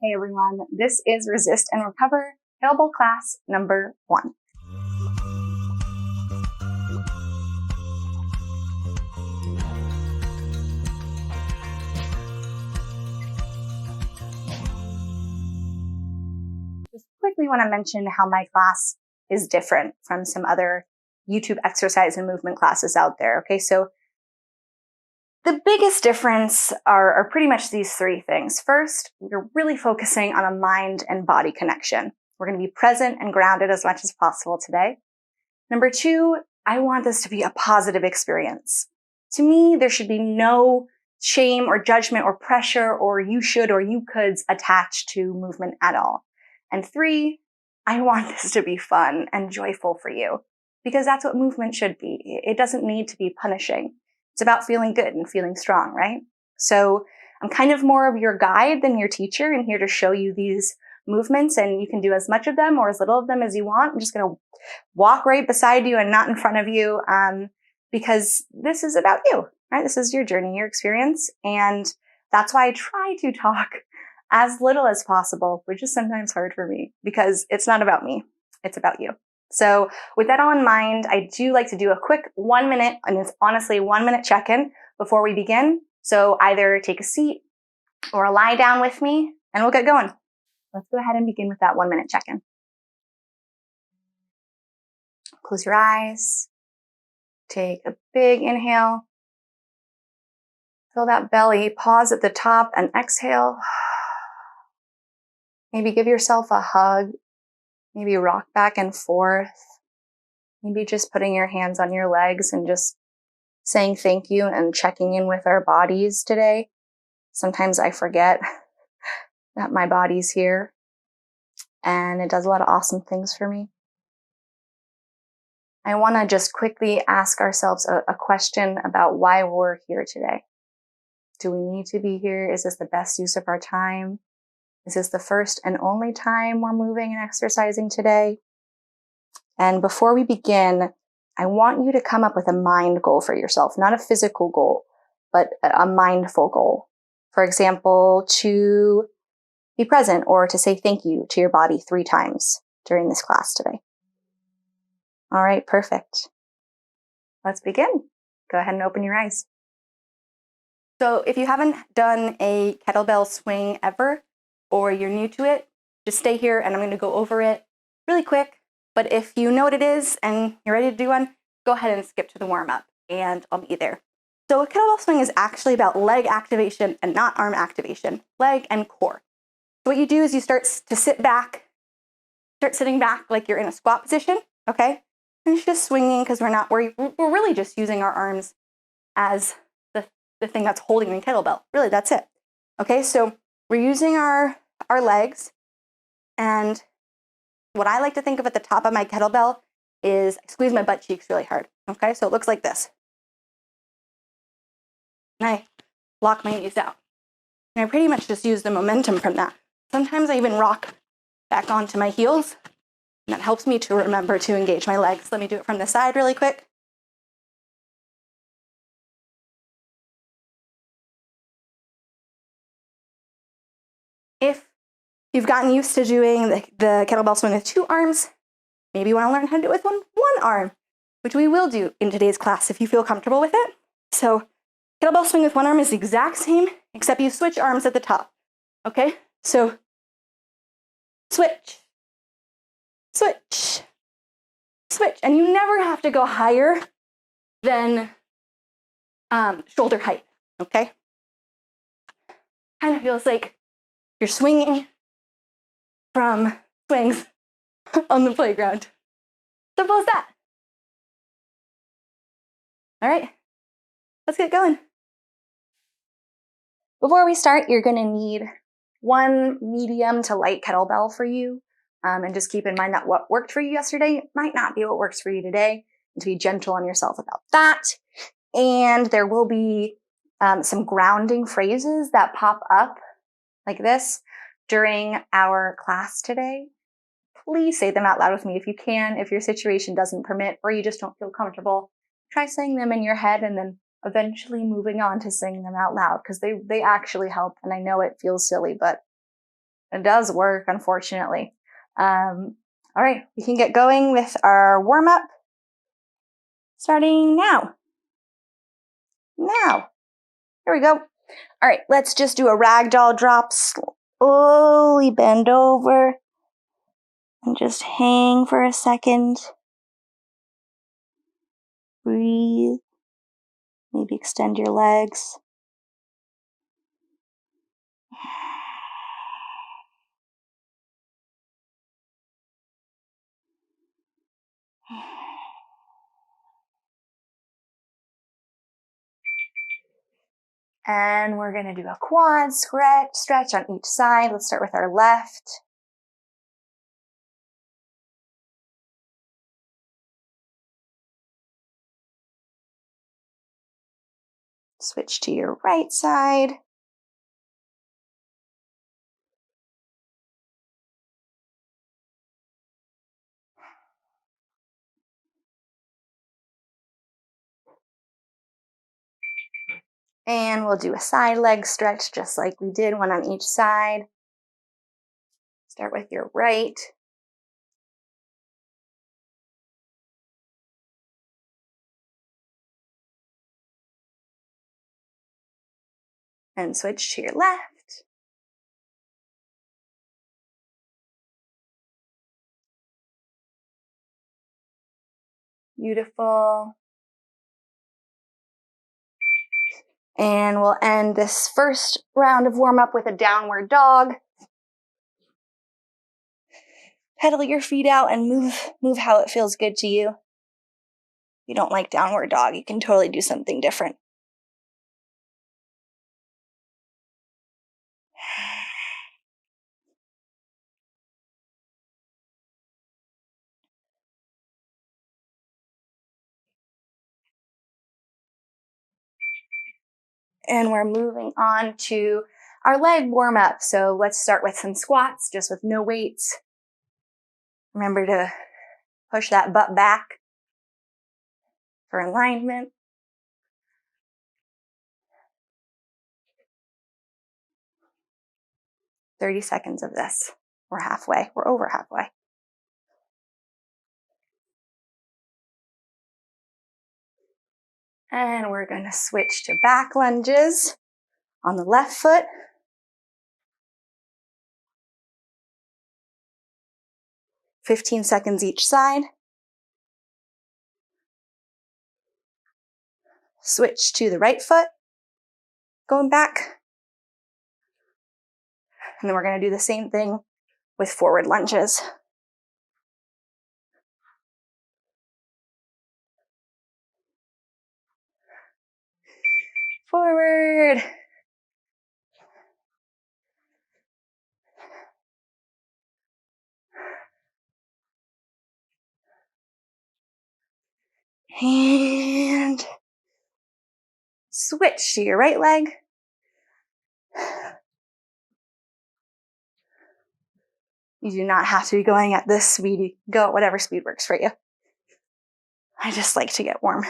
Hey everyone, this is Resist and Recover Kettlebell class number 1. Just quickly want to mention how my class is different from some other YouTube exercise and movement classes out there. Okay, so the biggest difference are pretty much these 3 things. First, we're really focusing on a mind and body connection. We're going to be present and grounded as much as possible today. Number 2, I want this to be a positive experience. To me, there should be no shame or judgment or pressure or you should or you coulds attached to movement at all. And 3, I want this to be fun and joyful for you because that's what movement should be. It doesn't need to be punishing. It's about feeling good and feeling strong, right? So I'm kind of more of your guide than your teacher and here to show you these movements, and you can do as much of them or as little of them as you want. I'm just going to walk right beside you and not in front of you because this is about you, right? This is your journey, your experience, and that's why I try to talk as little as possible, which is sometimes hard for me because it's not about me, it's about you. So with that all in mind, I do like to do a quick 1 minute, and it's honestly 1 minute check-in before we begin. So either take a seat or lie down with me and we'll get going. Let's go ahead and begin with that 1 minute check-in. Close your eyes. Take a big inhale. Fill that belly. Pause at the top and exhale. Maybe give yourself a hug. Maybe rock back and forth. Maybe just putting your hands on your legs and just saying thank you and checking in with our bodies today. Sometimes I forget that my body's here and it does a lot of awesome things for me. I want to just quickly ask ourselves a question about why we're here today. Do we need to be here? Is this the best use of our time? Is this the first and only time we're moving and exercising today? And before we begin, I want you to come up with a mind goal for yourself, not a physical goal, but a mindful goal. For example, to be present or to say thank you to your body 3 times during this class today. All right, perfect. Let's begin. Go ahead and open your eyes. So if you haven't done a kettlebell swing ever, or you're new to it, just stay here and I'm going to go over it really quick. But if you know what it is and you're ready to do one, go ahead and skip to the warm-up and I'll meet you there. So a kettlebell swing is actually about leg activation and not arm activation, leg and core. So what you do is you start to sit back, start sitting back like you're in a squat position, okay? And it's just swinging because we're really just using our arms as the thing that's holding the kettlebell. Really, that's it. Okay, so we're using our legs, and what I like to think of at the top of my kettlebell is I squeeze my butt cheeks really hard. Okay, so it looks like this. And I lock my knees out. And I pretty much just use the momentum from that. Sometimes I even rock back onto my heels, and that helps me to remember to engage my legs. Let me do it from the side really quick. If you've gotten used to doing the kettlebell swing with 2 arms, maybe you want to learn how to do it with one arm, which we will do in today's class if you feel comfortable with it. So kettlebell swing with 1 arm is the exact same, except you switch arms at the top. Okay, so switch, switch, switch. And you never have to go higher than shoulder height, okay? Kind of feels like you're swinging from swings on the playground. Simple as that. All right, let's get going. Before we start, you're going to need 1 medium to light kettlebell for you. And just keep in mind that what worked for you yesterday might not be what works for you today, and to be gentle on yourself about that. And there will be some grounding phrases that pop up like this during our class today. Please say them out loud with me if you can. If your situation doesn't permit or you just don't feel comfortable, try saying them in your head and then eventually moving on to saying them out loud because they actually help. And I know it feels silly, but It does work, unfortunately. All right, we can get going with our warm-up starting now. Here we go. All right, let's just do a ragdoll drop. Slowly bend over and just hang for a second. Breathe. Maybe extend your legs. And we're going to do a quad stretch on each side. Let's start with our left. Switch to your right side. And we'll do a side leg stretch just like we did, one on each side. Start with your right. And switch to your left. Beautiful. And we'll end this first round of warm-up with a downward dog. Pedal your feet out and move how it feels good to you. If you don't like downward dog, you can totally do something different. And we're moving on to our leg warm-up. So let's start with some squats, just with no weights. Remember to push that butt back for alignment. "30 seconds of this. We're halfway. We're over halfway. And we're going to switch to back lunges on the left foot. "15 seconds each side. Switch to the right foot, going back. And then we're going to do the same thing with forward lunges. Forward. And switch to your right leg. You do not have to be going at this speed. You can go at whatever speed works for you. I just like to get warm.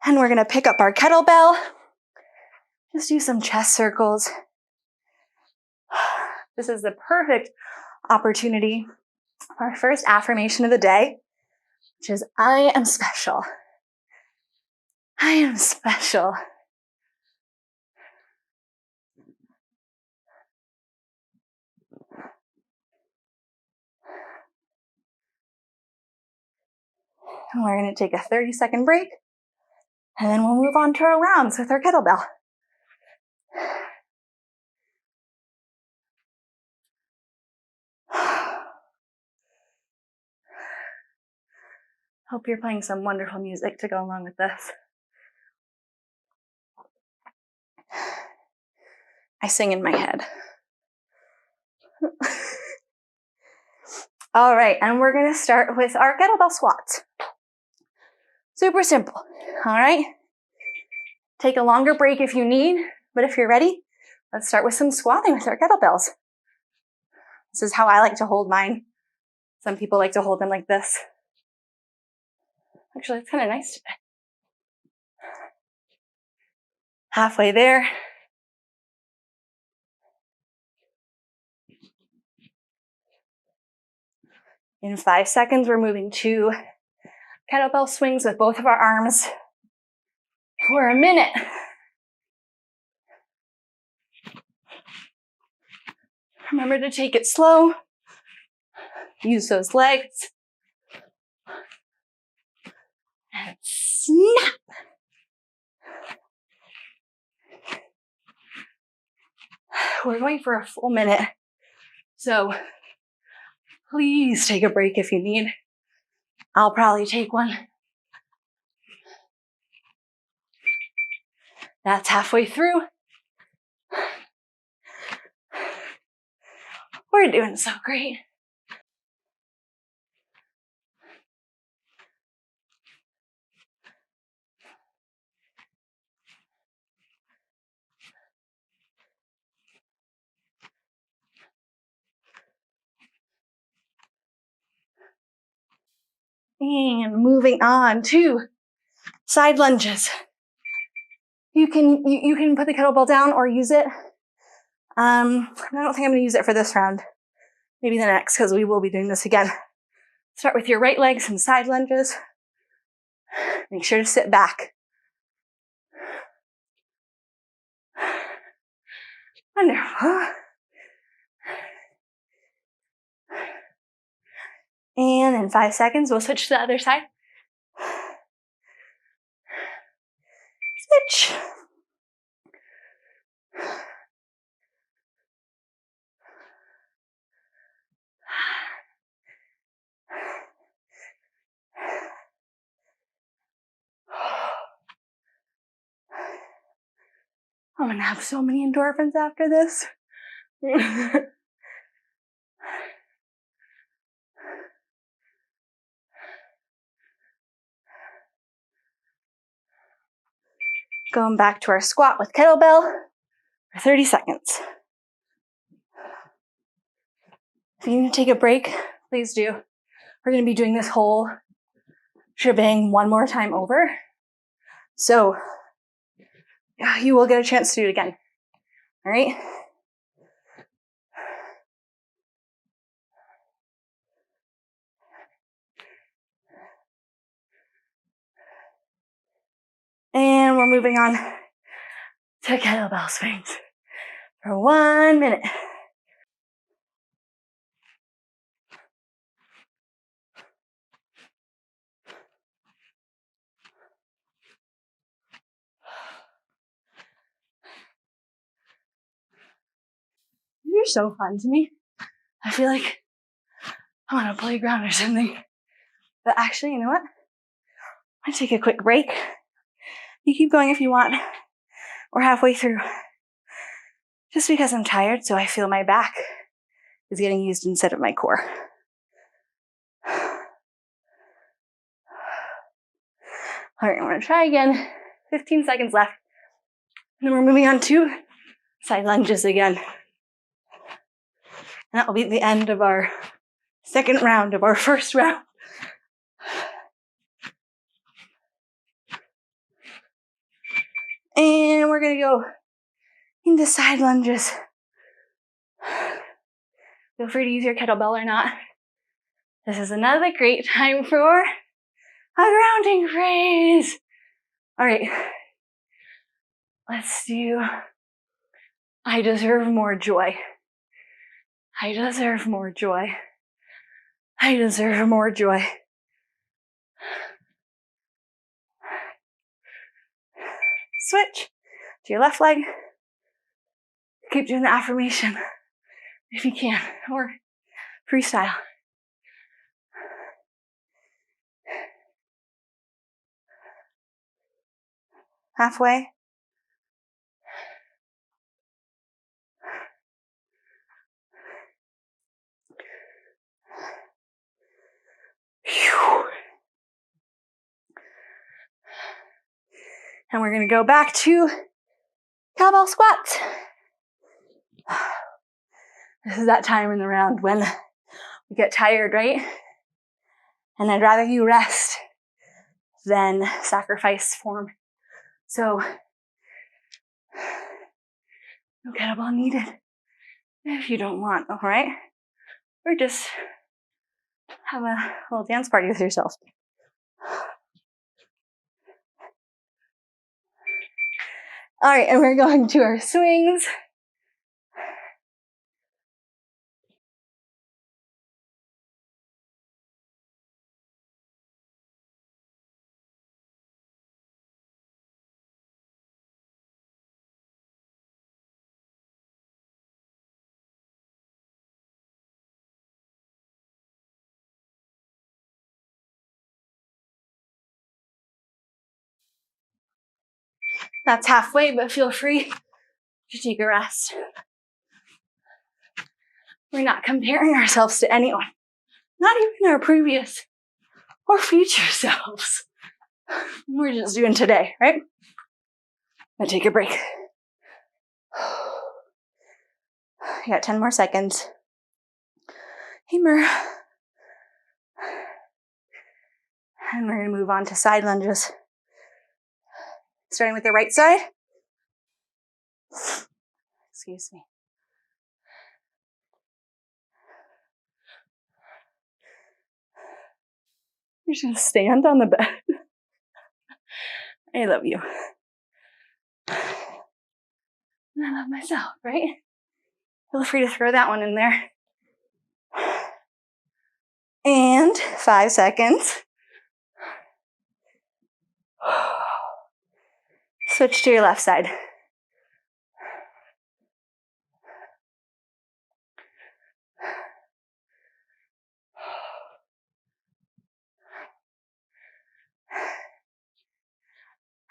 And we're going to pick up our kettlebell. Just do some chest circles. This is the perfect opportunity for our first affirmation of the day, which is, I am special. I am special. And we're going to take a 30-second break, and then we'll move on to our rounds with our kettlebell. Hope you're playing some wonderful music to go along with this. I sing in my head. All right, and we're going to start with our kettlebell squats. Super simple, all right? Take a longer break if you need, but if you're ready, let's start with some squatting with our kettlebells. This is how I like to hold mine. Some people like to hold them like this. Actually, it's kind of nice today. Halfway there. In 5 seconds, we're moving to kettlebell swings with both of our arms for a minute. Remember to take it slow. Use those legs. And snap. We're going for a full minute. So please take a break if you need. I'll probably take one. That's halfway through. We're doing so great. And moving on to side lunges. You can put the kettlebell down or use it. I don't think I'm going to use it for this round. Maybe the next, because we will be doing this again. Start with your right leg, some side lunges. Make sure to sit back. Wonderful. And in 5 seconds, we'll switch to the other side. Switch. I'm gonna have so many endorphins after this. Going back to our squat with kettlebell for 30 seconds. If you need to take a break, please do. We're going to be doing this whole shebang one more time over. So you will get a chance to do it again. All right? And we're moving on to kettlebell swings for 1 minute. You're so fun to me. I feel like I'm on a playground or something. But actually, you know what? I'm gonna take a quick break. You keep going if you want. We're halfway through. Just because I'm tired, so I feel my back is getting used instead of my core. All right, I'm gonna try again. 15 seconds left. And then we're moving on to side lunges again. And that will be the end of our second round of our first round. And we're gonna go into side lunges. Feel free to use your kettlebell or not. This is another great time for a grounding phrase. All right. Let's do I deserve more joy. I deserve more joy. I deserve more joy. Switch to your left leg. Keep doing the affirmation if you can, or freestyle. Halfway. And we're going to go back to cowbell squats. This is that time in the round when we get tired, right? And I'd rather you rest than sacrifice form. So, no kettlebell needed if you don't want, all right? Or just have a little dance party with yourself. All right, and we're going to our swings. That's halfway, but feel free to take a rest. We're not comparing ourselves to anyone, not even our previous or future selves. We're just doing today, right? I'm gonna take a break. You got 10 more seconds. Hey, Mer. And we're gonna move on to side lunges. Starting with the right side. Excuse me. You're just gonna stand on the bed. I love you. And I love myself, right? Feel free to throw that one in there. And 5 seconds. Switch to your left side.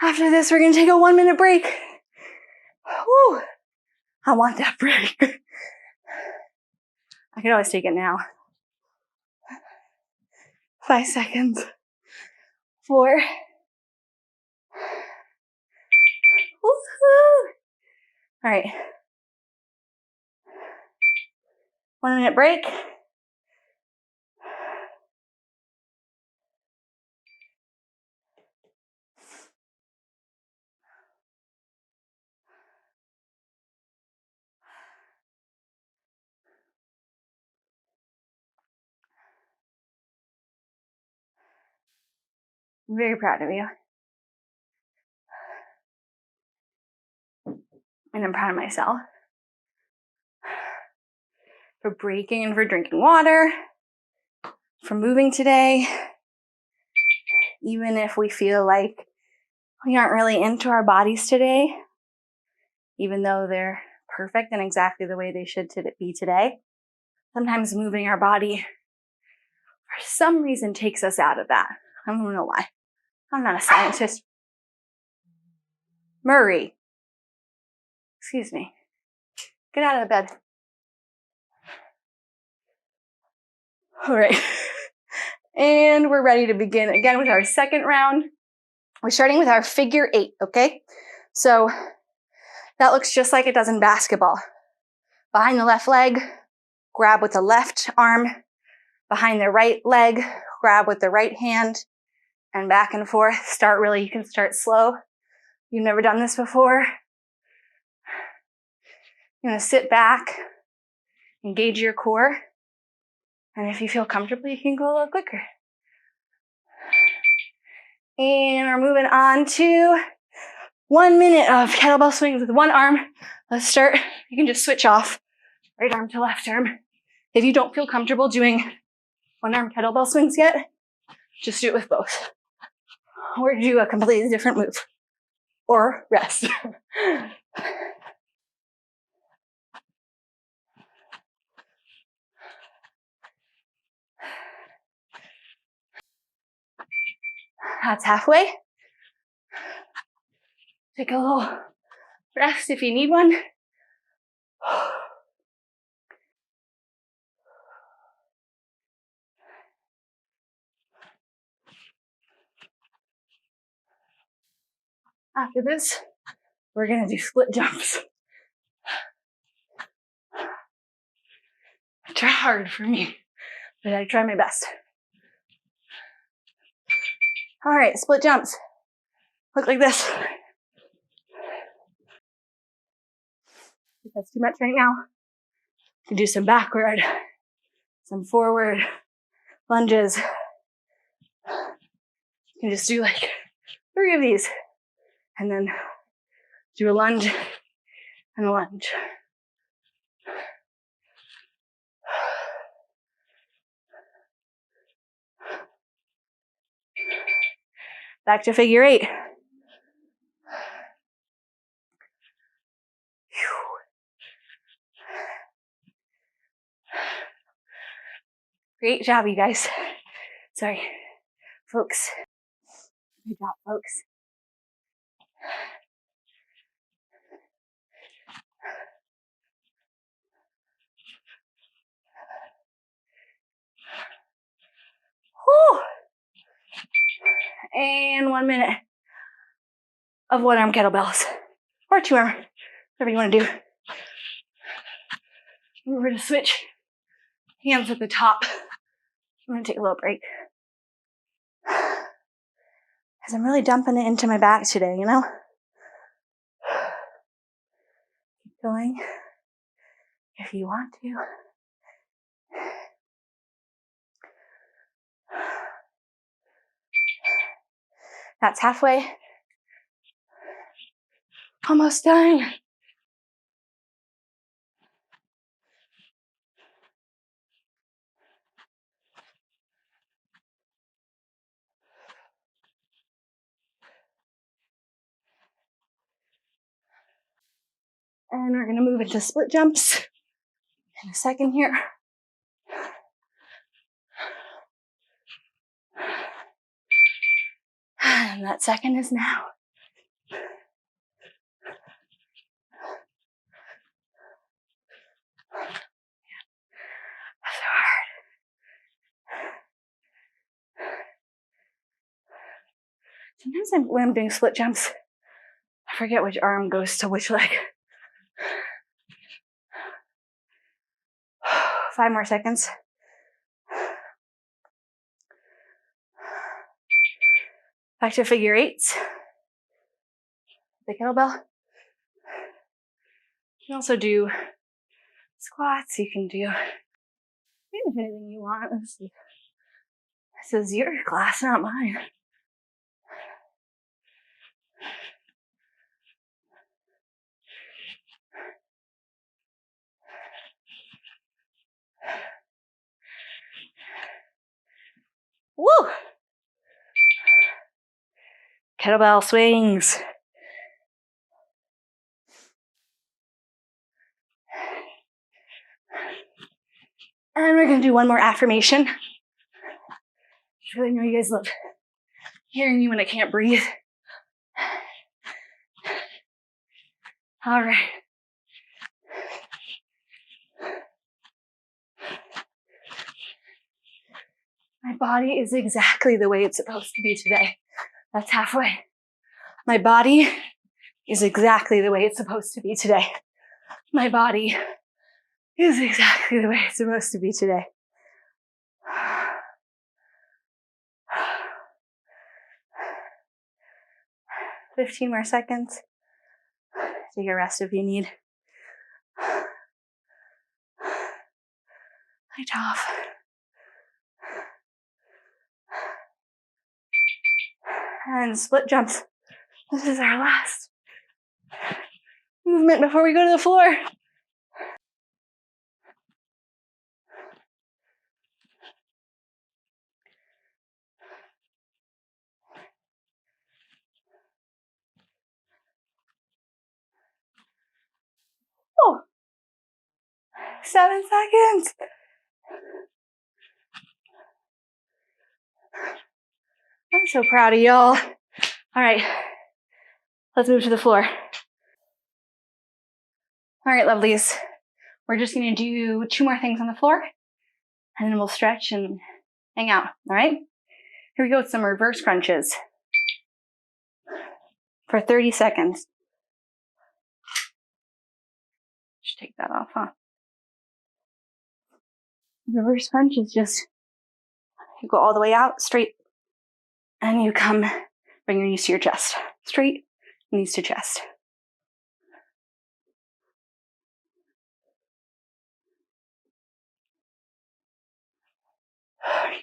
After this, we're gonna take a 1-minute break. Woo! I want that break. I could always take it now. 5 seconds. 4. Woo-hoo! All right. 1-minute break. I'm very proud of you. And I'm proud of myself for breaking and for drinking water, for moving today, even if we feel like we aren't really into our bodies today, even though they're perfect and exactly the way they should be today. Sometimes moving our body for some reason takes us out of that. I don't know why. I'm not a scientist. Murray. Excuse me. Get out of the bed. All right. And we're ready to begin again with our second round. We're starting with our figure 8, okay? So that looks just like it does in basketball. Behind the left leg, grab with the left arm. Behind the right leg, grab with the right hand. And back and forth. You can start slow. You've never done this before. You're gonna sit back, engage your core. And if you feel comfortable, you can go a little quicker. And we're moving on to 1 minute of kettlebell swings with one arm. Let's start. You can just switch off right arm to left arm. If you don't feel comfortable doing one arm kettlebell swings yet, just do it with both. Or do a completely different move. Or rest. That's halfway. Take a little rest if you need one. After this, we're gonna do split jumps. Try hard for me, but I try my best. All right, split jumps. Look like this. If that's too much right now, you can do some backward, some forward, lunges. You can just do like 3 of these and then do a lunge and a lunge. Back to figure 8. Great job, you guys. Sorry, folks. Good job, folks. Whew. And 1 minute of 1-arm kettlebells. Or 2-arm, whatever you want to do. We're going to switch hands at the top. I'm going to take a little break. Because I'm really dumping it into my back today, you know? Keep going if you want to. That's halfway. Almost done. And we're going to move into split jumps in a second here. And that second is now. So hard. Sometimes when I'm doing split jumps, I forget which arm goes to which leg. 5 more seconds. Back to figure 8s. The kettlebell. You can also do squats. You can do anything you want. Let's see. This is your class, not mine. Woo! Kettlebell swings. And we're going to do one more affirmation. I really know you guys love hearing me when I can't breathe. All right. My body is exactly the way it's supposed to be today. That's halfway. My body is exactly the way it's supposed to be today. My body is exactly the way it's supposed to be today. 15 more seconds. Take a rest if you need. Light off. And split jumps. This is our last movement before we go to the floor. Oh, 7 seconds. I'm so proud of y'all. All right, let's move to the floor. All right, lovelies. We're just gonna do 2 more things on the floor, and then we'll stretch and hang out, all right? Here we go with some reverse crunches for 30 seconds. Just take that off, huh? Reverse crunch is just, you go all the way out, straight, and you come, bring your knees to your chest. Straight, knees to chest.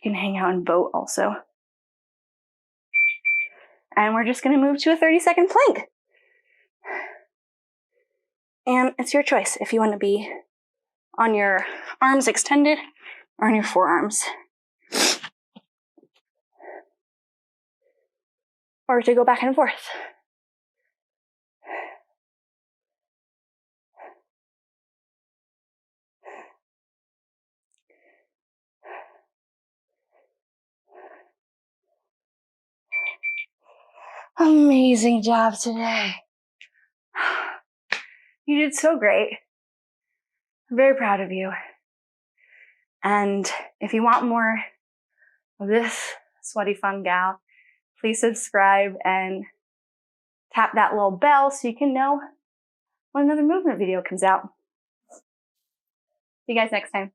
You You can hang out and vote also. And we're just gonna move to a 30-second plank. And it's your choice if you wanna be on your arms extended or on your forearms. Or to go back and forth. Amazing job today. You did so great. I'm very proud of you. And if you want more of this sweaty fun gal, please subscribe and tap that little bell so you can know when another movement video comes out. See you guys next time.